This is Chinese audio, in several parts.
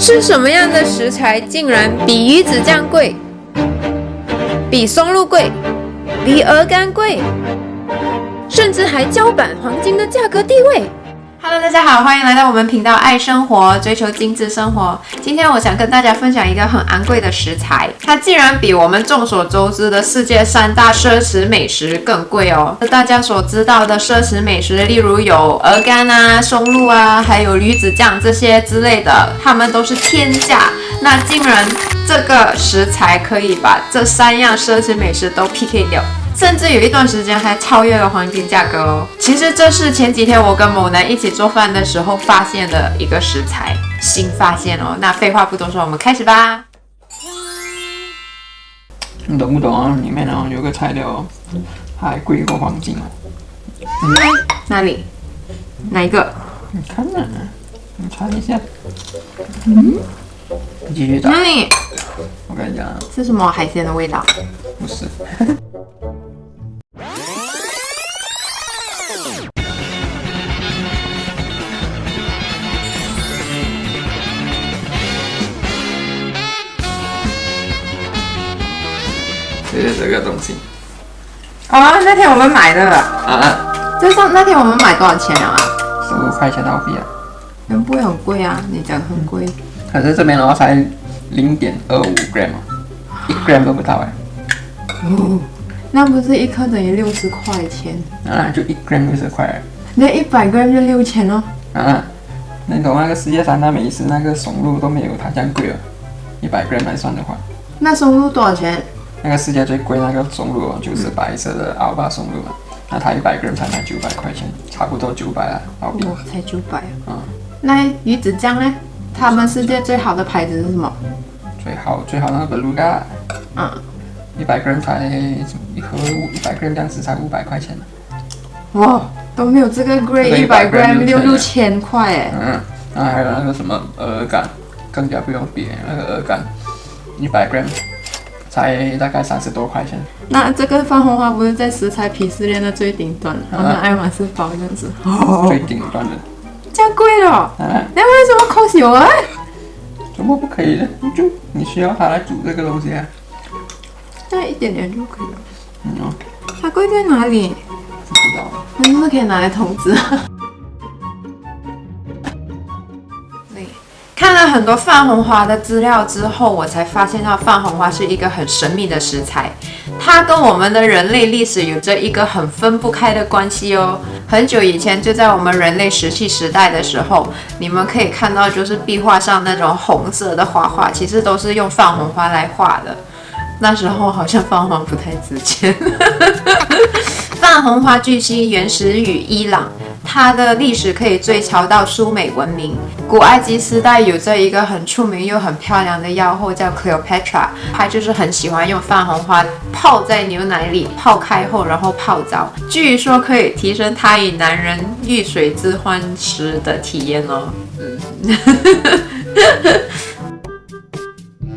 是什么样的食材竟然比鱼子酱贵，比松露贵，比鹅肝贵，甚至还交版黄金的价格地位？Hello， 大家好，欢迎来到我们频道爱生活，追求精致生活。今天我想跟大家分享一个很昂贵的食材，它竟然比我们众所周知的世界3大奢侈美食更贵哦。大家所知道的奢侈美食，例如有鹅肝啊、松露啊，还有鱼子酱这些之类的，它们都是天价。那竟然这个食材可以把这3样奢侈美食都 PK 掉。甚至有一段时间还超越了黄金价格哦。其实这是前几天我跟某男一起做饭的时候发现的一个食材，新发现哦。那废话不多说，我们开始吧。你懂不懂啊？里面有个材料还贵过黄金哦。哪里？哪一个？你看啊，你尝一下。你继续找。哪里？我跟你讲，是什么海鲜的味道？不是。就是这个东西。哦，那天我们买的。啊。那天我们买多少钱啊？15块钱澳币啊。不会很贵啊？你讲很贵。可是这边的话才0.25 gram 1 gram 都不到哎。哦，那不是1克等于60块钱？啊，就1 gram 60块。那100 gram 就6000哦。啊，那你懂那个世界3大美食那个松露都没有它这样贵了，100 gram 来算的话。那松露多少钱？那个世界最贵那个松露就是白色的奥巴松露嘛，那它100 gram 才卖900块钱，差不多900啊澳币。哦，才900啊。那鱼子酱呢？他们世界最好的牌子是什么？最好那个 Beluga。100 gram 才一盒100 gram 这样子才500块钱。哇，都没有这个贵，100 gram 6000块哎。那还有那个什么鹅肝，更加不用比，那个鹅肝100 gram 才大概30多块钱。那这个番红花不是在食材鄙视链的最顶端，好像爱马仕包这样子。最顶端的。这样贵了？那为什么扣油啊？怎么不可以呢？你需要它来煮这个东西啊。那一点点就可以了。它贵在哪里？不知道。那是不是可以拿来投资？看了很多泛红花的资料之后，我才发现到泛红花是一个很神秘的食材，它跟我们的人类历史有着一个很分不开的关系哦。很久以前，就在我们人类石器时代的时候，你们可以看到，就是壁画上那种红色的画画，其实都是用泛红花来画的。那时候好像泛红花不太值钱。泛红花据悉原始于伊朗。它的历史可以追溯到苏美文明。古埃及时代有着一个很出名又很漂亮的妖后叫 Cleopatra， 她就是很喜欢用泛红花泡在牛奶里，泡开后然后泡澡，据说可以提升她与男人遇水之欢时的体验哦。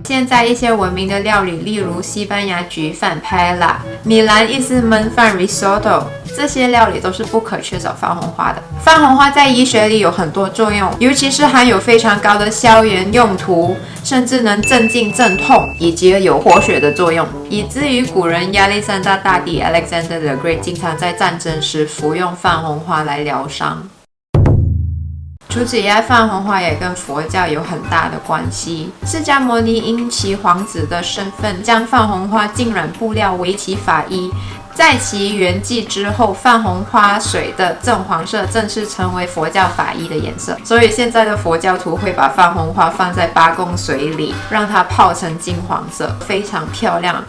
现在一些闻名的料理，例如西班牙焗饭 Paella、米兰意式焖饭 Risotto， 这些料理都是不可缺少泛红花的。泛红花在医学里有很多作用，尤其是含有非常高的消炎用途，甚至能镇静镇痛，以及有活血的作用，以至于古人亚历山大大帝 Alexander the Great 经常在战争时服用泛红花来疗伤。除此以外，泛红花也跟佛教有很大的关系。释迦牟尼因其皇子的身份，将泛红花浸染布料为其法衣。在其圆寂之后，泛红花水的正黄色正式成为佛教法衣的颜色。所以现在的佛教徒会把泛红花放在八公水里，让它泡成金黄色，非常漂亮。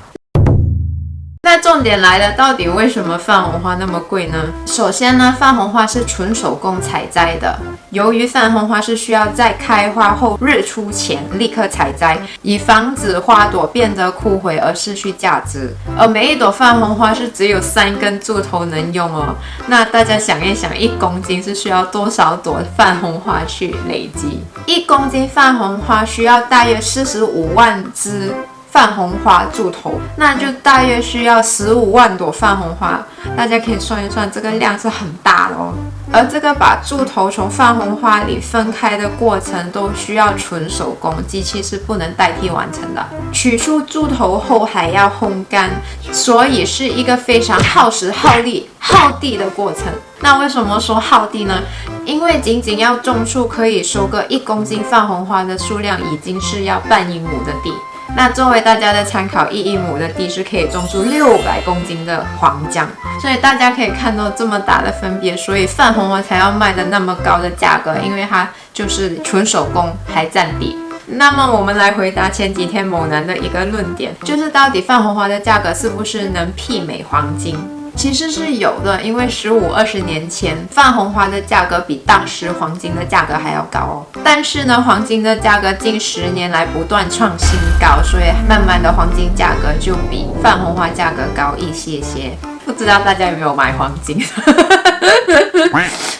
那重点来了，到底为什么泛红花那么贵呢？首先呢，泛红花是纯手工采摘的。由于泛红花是需要在开花后日出前立刻采摘，以防止花朵变得枯萎而失去价值。而每一朵泛红花是只有3根柱头能用哦。那大家想一想，1公斤是需要多少朵泛红花去累积？1公斤泛红花需要大约45万支泛红花柱头，那就大约需要15万朵泛红花。大家可以算一算，这个量是很大的哦。而这个把柱头从泛红花里分开的过程，都需要纯手工，机器是不能代替完成的。取出柱头后还要烘干，所以是一个非常耗时、耗力、耗地的过程。那为什么说耗地呢？因为仅仅要种出可以收割1公斤泛红花的数量，已经是要半英亩的地。那作为大家的参考，1英亩的地是可以种出600公斤的黄姜，所以大家可以看到这么大的分别，所以泛红花才要卖的那么高的价格，因为它就是纯手工还占地。那么我们来回答前几天某男的一个论点，就是到底泛红花的价格是不是能媲美黄金？其实是有的，因为15、20年前泛红花的价格比当时黄金的价格还要高哦。但是呢，黄金的价格近10年来不断创新高，所以慢慢的黄金价格就比泛红花价格高一些些。不知道大家有没有买黄金？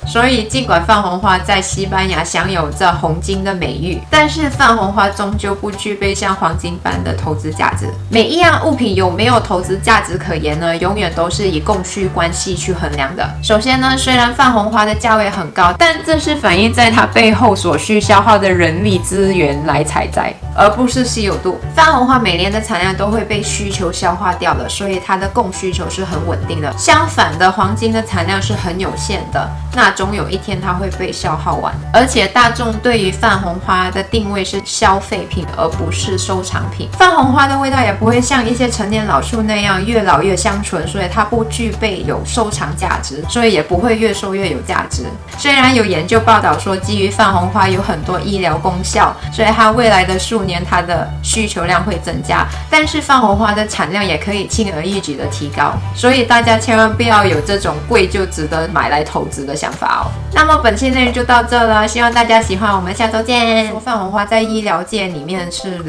所以尽管泛红花在西班牙享有着红金的美誉，但是泛红花终究不具备像黄金般的投资价值。每一样物品有没有投资价值可言呢？永远都是以供需关系去衡量的。首先呢，虽然泛红花的价位很高，但这是反映在它背后所需消耗的人力资源来采摘，而不是稀有度。泛红花每年的产量都会被需求消化掉的，所以它的供需求是很稳定的。相反的，黄金的产量是很有限的，那总有一天它会被消耗完。而且大众对于泛红花的定位是消费品，而不是收藏品。泛红花的味道也不会像一些陈年老树那样越老越香醇，所以它不具备有收藏价值，所以也不会越收越有价值。虽然有研究报道说，基于泛红花有很多医疗功效，所以它未来的数年它的需求量会增加，但是泛红花的产量也可以轻而易举的提高，所以大家千万不要有这种贵就值得买来投资的想法哦。那么本期内容就到这了，希望大家喜欢，我们下周见。说泛红花在医疗界里面是，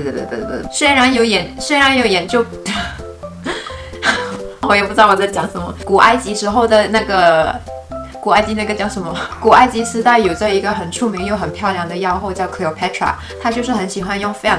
虽然有研究，我也不知道我在讲什么。古埃及时候的那个。古埃及那个叫什么？古埃及时代有着一个很出名又很漂亮的妖后叫 Cleopatra， 她就是很喜欢用非常